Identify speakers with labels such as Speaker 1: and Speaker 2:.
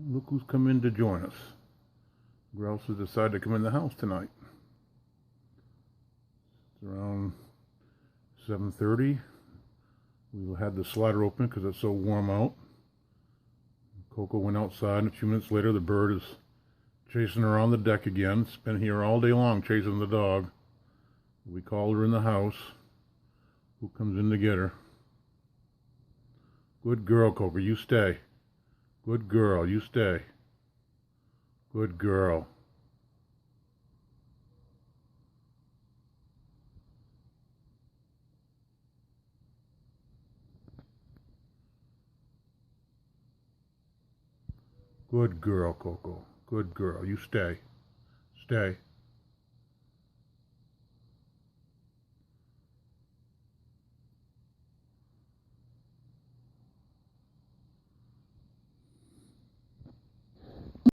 Speaker 1: Look who's come in to join us. Grouse has decided to come in the house tonight. It's around 7:30. We had the slider open because it's so warm out. Koko went outside, and a few minutes later the bird is chasing her on the deck again. It's been here all day long chasing the dog. We called her in the house. Who comes in to get her? Good girl, Koko, you stay. Good girl, you stay. Good girl. Good girl, Koko. Good girl, you stay. Stay.